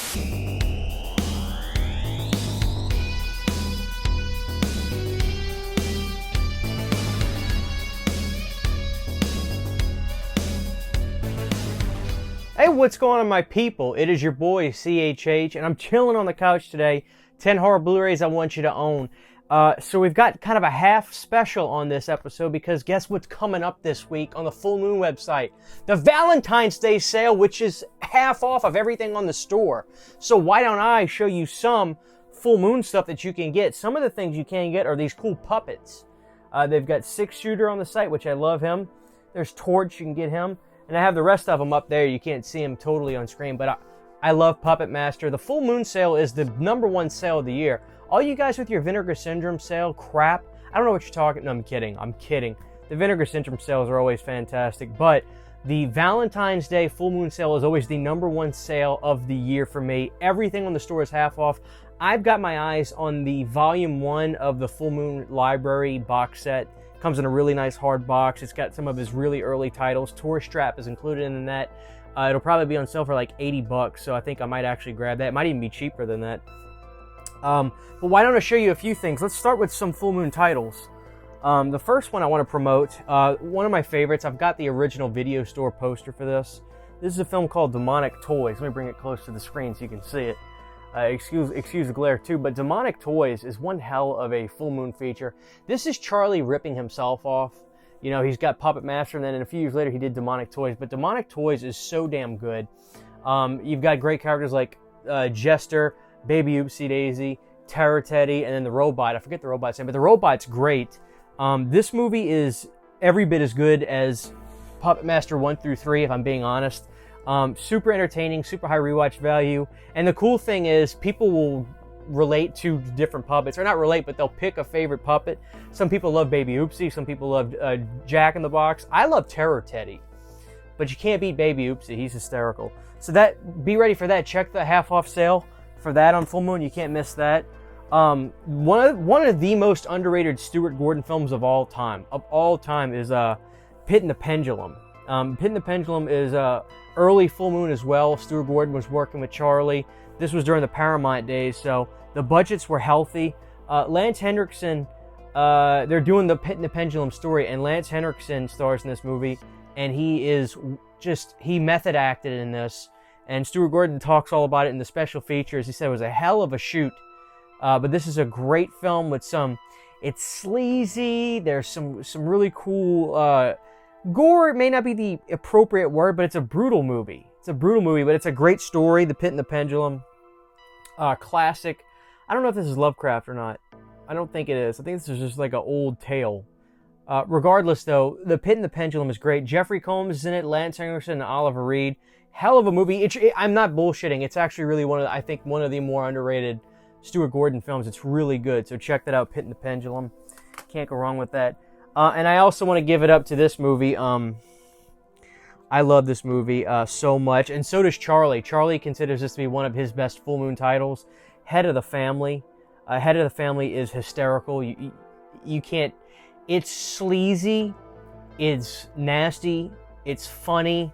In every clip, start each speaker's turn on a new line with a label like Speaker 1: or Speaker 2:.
Speaker 1: Hey, what's going on, my people? It is your boy CHH, and I'm chilling on the couch today. 10 horror Blu-rays I want you to own. So we've got kind of a half special on this episode because guess what's coming up this week on the Full Moon website? The Valentine's Day sale, which is half off of everything on the store. So why don't I show you some Full Moon stuff that you can get? Some of the things you can get are these cool puppets. They've got 6-Shooter on the site, which I love him. There's Torch, you can get him. And I have the rest of them up there. You can't see them totally on screen, but I love Puppet Master. The Full Moon sale is the #1 sale of the year. All you guys with your Vinegar Syndrome sale crap, I don't know what you're talking. No, I'm kidding. The Vinegar Syndrome sales are always fantastic, but the Valentine's Day Full Moon sale is always the #1 sale of the year for me. Everything on the store is half off. I've got my eyes on the Volume 1 of the Full Moon Library box set. Comes in a really nice hard box. It's got some of his really early titles. Tourist Trap is included in that. It'll probably be on sale for like $80, so I think I might actually grab that. It might even be cheaper than that. But why don't I show you a few things? Let's start with some Full Moon titles. The first one I want to promote, one of my favorites. I've got the original video store poster for this. This is a film called Demonic Toys. Let me bring it close to the screen so you can see it. Excuse the glare too, but Demonic Toys is one hell of a Full Moon feature. This is Charlie ripping himself off. You know, he's got Puppet Master, and then a few years later he did Demonic Toys. But Demonic Toys is so damn good. You've got great characters like Jester, Baby Oopsie Daisy, Terror Teddy, and then the robot. I forget the robot's name, but the robot's great. This movie is every bit as good as Puppet Master 1 through 3, if I'm being honest. Super entertaining, super high rewatch value. And the cool thing is people will relate to different puppets. Or not relate, but they'll pick a favorite puppet. Some people love Baby Oopsie. Some people love Jack in the Box. I love Terror Teddy. But you can't beat Baby Oopsie. He's hysterical. So be ready for that. Check the half off sale for that on Full Moon. You can't miss that. One of the most underrated Stuart Gordon films of all time is Pit and the Pendulum. Pit and the Pendulum is early Full Moon as well. Stuart Gordon was working with Charlie. This was during the Paramount days, so the budgets were healthy. Lance Henriksen, they're doing the Pit and the Pendulum story, and Lance Henriksen stars in this movie, and he method acted in this. And Stuart Gordon talks all about it in the special features. He said it was a hell of a shoot, but this is a great film with it's sleazy. There's some really cool gore. It may not be the appropriate word, but it's a brutal movie. But it's a great story. The Pit and the Pendulum, classic. I don't know if this is Lovecraft or not. I don't think it is. I think this is just like an old tale. Regardless, though, The Pit and the Pendulum is great. Jeffrey Combs is in it, Lance Henriksen, and Oliver Reed. Hell of a movie. I'm not bullshitting. It's actually really one of the more underrated Stuart Gordon films. It's really good. So check that out, Pit and the Pendulum. Can't go wrong with that. And I also want to give it up to this movie. I love this movie so much, and so does Charlie. Charlie considers this to be one of his best Full Moon titles. Head of the Family. Head of the Family is hysterical. You can't... It's sleazy. It's nasty. It's funny.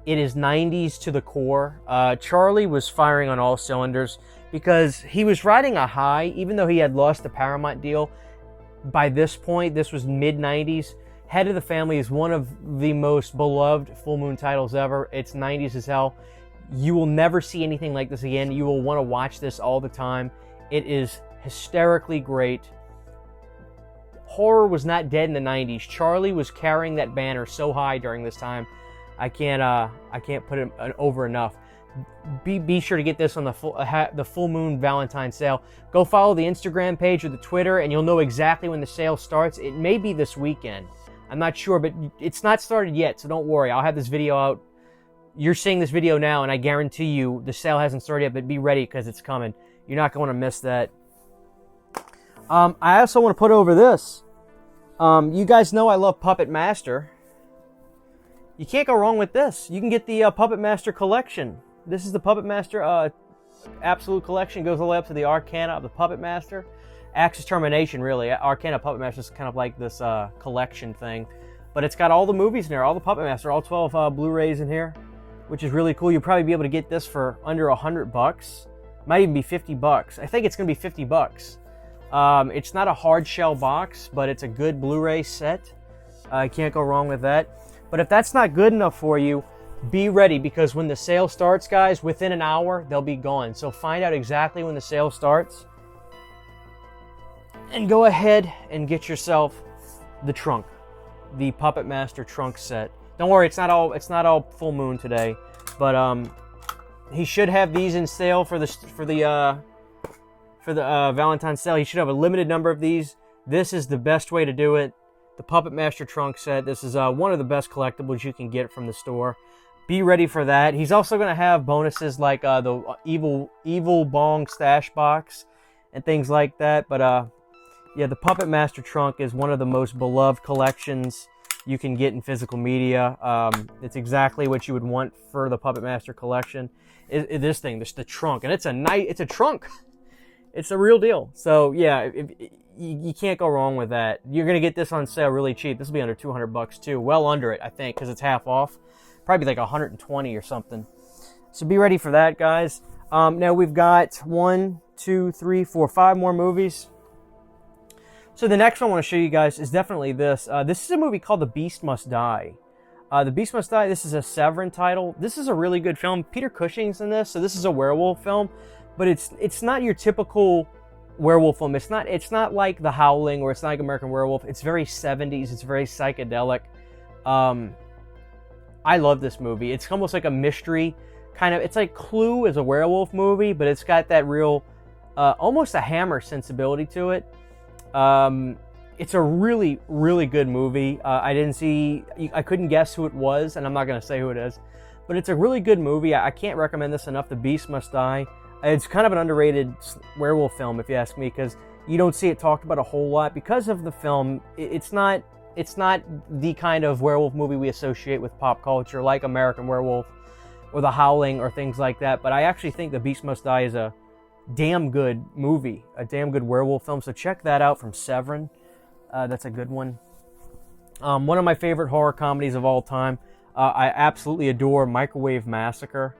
Speaker 1: It is 90s to the core. Charlie was firing on all cylinders because he was riding a high, even though he had lost the Paramount deal. By this point, this was mid-90s. Head of the Family is one of the most beloved Full Moon titles ever. It's 90s as hell. You will never see anything like this again. You will want to watch this all the time. It is hysterically great. Horror was not dead in the 90s. Charlie was carrying that banner so high during this time. I can't put it over enough. Be sure to get this on the Full Moon Valentine sale. Go follow the Instagram page or the Twitter, and you'll know exactly when the sale starts. It may be this weekend. I'm not sure, but it's not started yet, so don't worry. I'll have this video out. You're seeing this video now, and I guarantee you the sale hasn't started yet, but be ready because it's coming. You're not going to miss that. I also want to put over this. You guys know I love Puppet Master. You can't go wrong with this. You can get the Puppet Master collection. This is the Puppet Master Absolute Collection. It goes all the way up to the Arcana of the Puppet Master. Axis Termination, really. Arcana Puppet Master is kind of like this collection thing. But it's got all the movies in there, all the Puppet Master, all 12 Blu-rays in here. which is really cool. You'll probably be able to get this for under $100. Might even be $50. I think it's going to be $50. It's not a hard shell box, but it's a good Blu-ray set. You can't go wrong with that. But if that's not good enough for you, be ready, because when the sale starts, guys, within an hour, they'll be gone. So find out exactly when the sale starts and go ahead and get yourself the trunk, the Puppet Master trunk set. Don't worry, it's not all full moon today, but he should have these in sale for the Valentine's sale. He should have a limited number of these. This is the best way to do it. The Puppet Master trunk set. This is one of the best collectibles you can get from the store. Be ready for that. He's also going to have bonuses like the evil bong stash box and things like that. But yeah, the Puppet Master trunk is one of the most beloved collections you can get in physical media. It's exactly what you would want for the Puppet Master collection. This thing, the trunk, and it's a trunk. It's a real deal. So yeah, you can't go wrong with that. You're gonna get this on sale really cheap. This will be under $200 too. Well under it, I think, because it's half off. Probably like 120 or something. So be ready for that, guys. Now we've got 1, 2, 3, 4, 5 more movies. So the next one I want to show you guys is definitely this. This is a movie called The Beast Must Die. The Beast Must Die, this is a Severin title. This is a really good film. Peter Cushing's in this, so this is a werewolf film. But it's not your typical werewolf film. It's not like The Howling, or it's not like American Werewolf. It's very 70s. It's very psychedelic. I love this movie. It's almost like a mystery kind of. It's like Clue is a werewolf movie, but it's got that real, almost a Hammer sensibility to it. It's a really, really good movie. I couldn't guess who it was, and I'm not going to say who it is, but it's a really good movie. I can't recommend this enough. The Beast Must Die. It's kind of an underrated werewolf film, if you ask me, because you don't see it talked about a whole lot because of the film. It's not the kind of werewolf movie we associate with pop culture, like American Werewolf or The Howling or things like that. But I actually think The Beast Must Die is a damn good movie, a damn good werewolf film. So check that out from Severin. That's a good one. One of my favorite horror comedies of all time. I absolutely adore Microwave Massacre.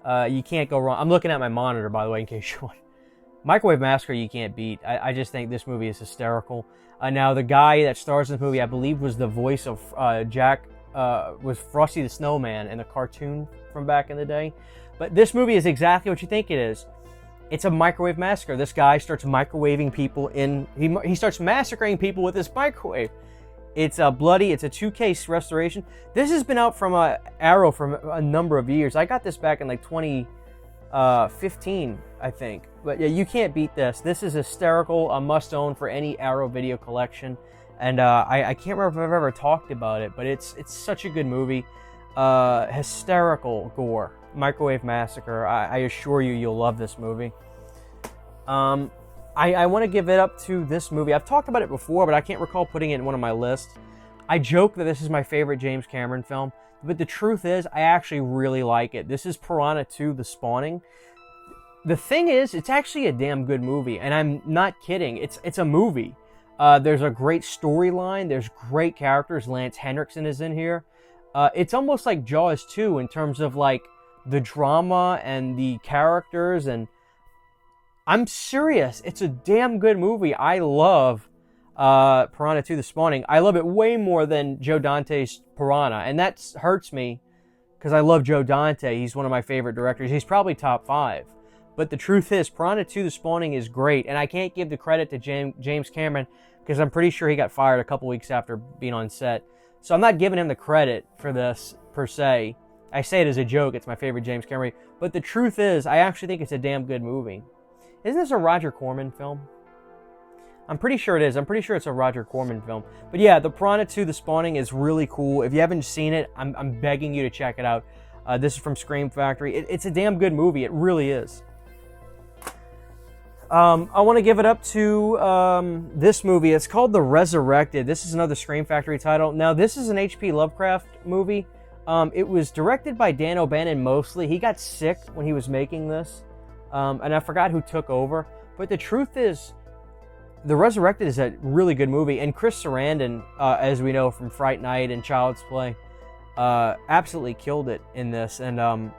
Speaker 1: You can't go wrong. I'm looking at my monitor, by the way, in case you want. Microwave Massacre, you can't beat. I just think this movie is hysterical. Now, the guy that stars in this movie, I believe, was the voice of was Frosty the Snowman in the cartoon from back in the day. But this movie is exactly what you think it is. It's a microwave massacre. This guy starts microwaving people he starts massacring people with this microwave. It's bloody. It's a 2K restoration. This has been out from Arrow for a number of years. I got this back in like 2015, I think. But yeah, you can't beat this. This is hysterical, a must-own for any Arrow video collection. And I can't remember if I've ever talked about it, but it's such a good movie. Hysterical gore. Microwave Massacre. I assure you, you'll love this movie. I want to give it up to this movie. I've talked about it before, but I can't recall putting it in one of my lists. I joke that this is my favorite James Cameron film, but the truth is, I actually really like it. This is Piranha II: The Spawning. The thing is, it's actually a damn good movie, and I'm not kidding. It's a movie. There's a great storyline. There's great characters. Lance Henriksen is in here. It's almost like Jaws 2 in terms of like the drama and the characters, and I'm serious. It's a damn good movie. I love Piranha II: The Spawning. I love it way more than Joe Dante's Piranha, and that hurts me because I love Joe Dante. He's one of my favorite directors. He's probably top 5. But the truth is, Piranha II: The Spawning is great, and I can't give the credit to James Cameron because I'm pretty sure he got fired a couple weeks after being on set. So I'm not giving him the credit for this, per se. I say it as a joke. It's my favorite James Cameron. But the truth is, I actually think it's a damn good movie. Isn't this a Roger Corman film? I'm pretty sure it is. I'm pretty sure it's a Roger Corman film. But yeah, the Piranha II: The Spawning is really cool. If you haven't seen it, I'm begging you to check it out. This is from Scream Factory. It's a damn good movie. It really is. I want to give it up to this movie. It's called The Resurrected. This is another Scream Factory title. Now, this is an H.P. Lovecraft movie. It was directed by Dan O'Bannon mostly. He got sick when he was making this. And I forgot who took over. But the truth is, The Resurrected is a really good movie. And Chris Sarandon, as we know from Fright Night and Child's Play, absolutely killed it in this, and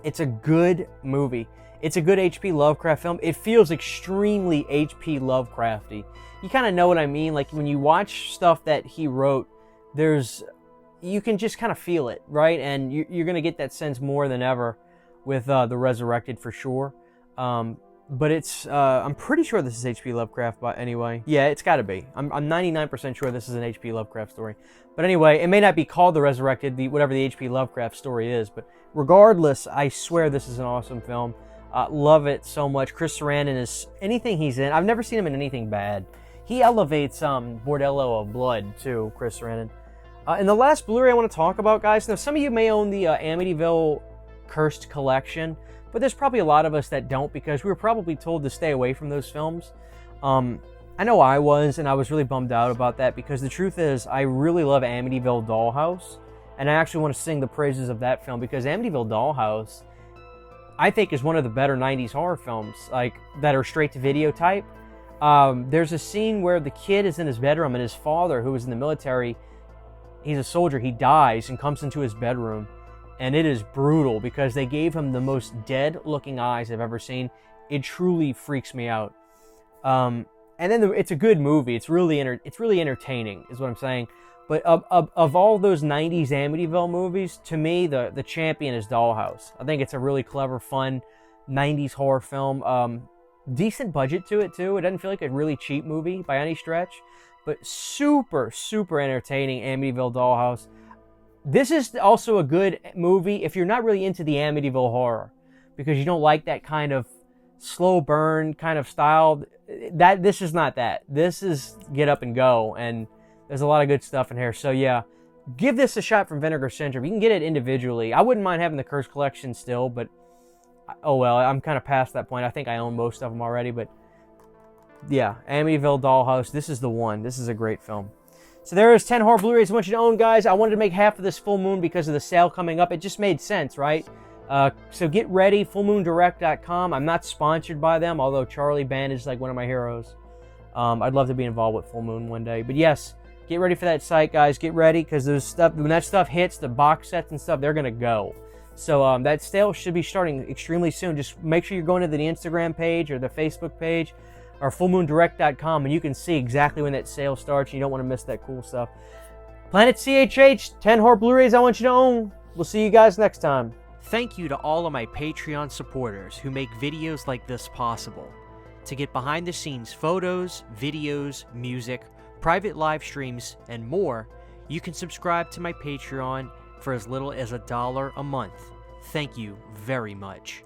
Speaker 1: it's a good movie. It's a good H.P. Lovecraft film. It feels extremely H.P. Lovecrafty. You kind of know what I mean. Like when you watch stuff that he wrote, you can just kind of feel it, right? And you're going to get that sense more than ever with the Resurrected for sure. But it's, I'm pretty sure this is H.P. Lovecraft, but anyway. Yeah, it's got to be. I'm 99% sure this is an H.P. Lovecraft story. But anyway, it may not be called The Resurrected, whatever the H.P. Lovecraft story is, but regardless, I swear this is an awesome film. Love it so much. Chris Sarandon is, anything he's in, I've never seen him in anything bad. He elevates Bordello of Blood, too, Chris Sarandon. And the last Blu-ray I want to talk about, guys, now some of you may own the Amityville Cursed Collection, but there's probably a lot of us that don't because we were probably told to stay away from those films. I know I was, and I was really bummed out about that because the truth is I really love Amityville Dollhouse, and I actually want to sing the praises of that film because Amityville Dollhouse, I think, is one of the better 90s horror films, like, that are straight-to-video type. There's a scene where the kid is in his bedroom and his father, who was in the military, he's a soldier, he dies and comes into his bedroom. And it is brutal because they gave him the most dead-looking eyes I've ever seen. It truly freaks me out. And then it's a good movie. It's really entertaining, is what I'm saying. But of all those 90s Amityville movies, to me, the champion is Dollhouse. I think it's a really clever, fun 90s horror film. Decent budget to it, too. It doesn't feel like a really cheap movie by any stretch. But super, super entertaining Amityville Dollhouse. This is also a good movie if you're not really into the Amityville horror, because you don't like that kind of slow burn kind of style. This is not that. This is get up and go, and there's a lot of good stuff in here. So yeah, give this a shot from Vinegar Syndrome. You can get it individually. I wouldn't mind having the Curse Collection still, but oh well, I'm kind of past that point. I think I own most of them already, but yeah, Amityville Dollhouse, this is the one. This is a great film. So there is 10 horror Blu-rays I want you to own, guys. I wanted to make half of this full moon because of the sale coming up. It just made sense, right? So get ready, fullmoondirect.com. I'm not sponsored by them, although Charlie Band is like one of my heroes. I'd love to be involved with Full Moon one day. But yes, get ready for that site, guys. Get ready, because when that stuff hits, the box sets and stuff, they're going to go. So that sale should be starting extremely soon. Just make sure you're going to the Instagram page or the Facebook page, or fullmoondirect.com, and you can see exactly when that sale starts. You don't want to miss that cool stuff. Planet CHH, 10 horror Blu-rays I want you to own. We'll see you guys next time. Thank you to all of my Patreon supporters who make videos like this possible. To get behind-the-scenes photos, videos, music, private live streams, and more, you can subscribe to my Patreon for as little as $1 a month. Thank you very much.